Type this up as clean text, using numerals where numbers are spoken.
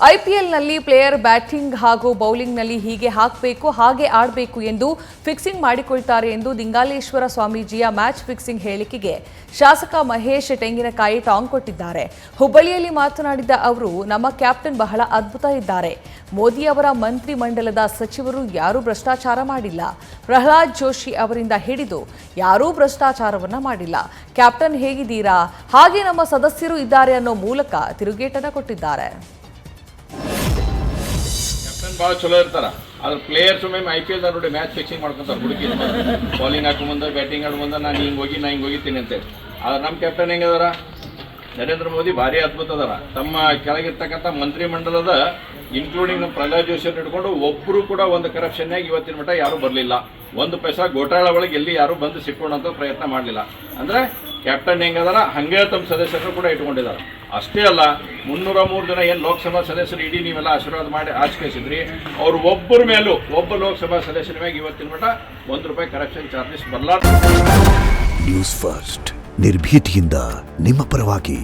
ಐಪಿಎಲ್ನಲ್ಲಿ player batting ಹಾಗೂ ಬೌಲಿಂಗ್ನಲ್ಲಿ ಹೀಗೆ ಹಾಕಬೇಕು ಹಾಗೆ ಆಡಬೇಕು ಎಂದು ಫಿಕ್ಸಿಂಗ್ ಮಾಡಿಕೊಳ್ತಾರೆ ಎಂದು ದಿಂಗಾಲೇಶ್ವರ ಸ್ವಾಮೀಜಿಯ ಮ್ಯಾಚ್ ಫಿಕ್ಸಿಂಗ್ ಹೇಳಿಕೆಗೆ ಶಾಸಕ ಮಹೇಶ್ ತೆಂಗಿನಕಾಯಿ ಟಾಂಗ್ ಕೊಟ್ಟಿದ್ದಾರೆ. ಹುಬ್ಬಳ್ಳಿಯಲ್ಲಿ ಮಾತನಾಡಿದ ಅವರು, ನಮ್ಮ ಕ್ಯಾಪ್ಟನ್ ಬಹಳ ಅದ್ಭುತ ಇದ್ದಾರೆ. ಮೋದಿ ಅವರ ಮಂತ್ರಿ ಮಂಡಲದ ಸಚಿವರು ಯಾರೂ ಭ್ರಷ್ಟಾಚಾರ ಮಾಡಿಲ್ಲ. ಪ್ರಹ್ಲಾದ್ ಜೋಶಿ ಅವರಿಂದ ಹಿಡಿದು ಯಾರೂ ಭ್ರಷ್ಟಾಚಾರವನ್ನ ಮಾಡಿಲ್ಲ. ಕ್ಯಾಪ್ಟನ್ ಹೇಗಿದ್ದೀರಾ, ಹಾಗೆ ನಮ್ಮ ಸದಸ್ಯರು ಇದ್ದಾರೆ ಅನ್ನೋ ಮೂಲಕ ತಿರುಗೇಟನ್ನ ಕೊಟ್ಟಿದ್ದಾರೆ. ಭಾಳ ಚಲೋ ಇರ್ತಾರ. ಅದ್ರ ಪ್ಲೇಯರ್ಸ್ ಒಮ್ಮೆ IPL ನೋಡಿ ಮ್ಯಾಚ್ ಫಿಕ್ಸಿಂಗ್ ಮಾಡ್ಕೊಂತಾರೆ. ಹುಡುಕಿ ಬೌಲಿಂಗ್ ಹಾಕೋ ಮುಂದೆ ಬ್ಯಾಟಿಂಗ್ ಆಡೋ ಮುಂದೆ ನಾನು ಹಿಂಗೆ ಹೋಗಿತೀನಿ ಅಂತೇಳಿ. ಆದ್ರೆ ನಮ್ಮ ಕ್ಯಾಪ್ಟನ್ ಹೆಂಗದಾರ, ನರೇಂದ್ರ ಮೋದಿ ಭಾರಿ ಅದ್ಭುತ ಅದಾರ. ತಮ್ಮ ಕೆಳಗಿರ್ತಕ್ಕಂಥ ಮಂತ್ರಿ ಮಂಡಲದ ಇನ್ಕ್ಲೂಡಿಂಗ್ ನಮ್ಮ ಪ್ರಹ್ಲಾದ್ ಜೋಶಿ ಹಿಡ್ಕೊಂಡು ಒಬ್ಬರು ಕೂಡ ಒಂದು ಕರಪ್ಷನ್ನಾಗಿ ಇವತ್ತಿನ ಮಟ್ಟ ಯಾರೂ ಬರಲಿಲ್ಲ. ಒಂದು ಪೈಸಾ ಗೋಟಾಳ ಒಳಗೆ ಎಲ್ಲಿ ಯಾರೂ ಬಂದು ಸಿಕ್ಕೊಳ್ಳೋಂಥ ಪ್ರಯತ್ನ ಮಾಡಲಿಲ್ಲ. ಅಂದರೆ ಕ್ಯಾಪ್ಟನ್ ಹೆಂಗದಾರ ಹಂಗೆ ತಮ್ಮ ಸದಸ್ಯರು ಕೂಡ ಇಟ್ಕೊಂಡಿದ್ದಾರೆ. ಅಷ್ಟೇ ಅಲ್ಲ, 303 ಜನ ಏನು ಲೋಕಸಭಾ ಸದಸ್ಯರು ಇಡೀ ನೀವೆಲ್ಲ ಆಶೀರ್ವಾದ ಮಾಡಿ ಆಚರಿಸಿದ್ರಿ, ಅವರು ಒಬ್ಬರ ಮೇಲೂ ಒಬ್ಬ ಲೋಕಸಭಾ ಸದಸ್ಯರ ಮೇಲೆ ಇವತ್ತಿನ ಮಟ್ಟ ₹1 ಕರಪ್ಷನ್ ಚಾರ್ಜಸ್ ಬರಲಾರ. ನ್ಯೂಸ್ ಫಸ್ಟ್ ನಿರ್ಭೀತಿಯಿಂದ ನಿಮ್ಮ ಪರವಾಗಿ.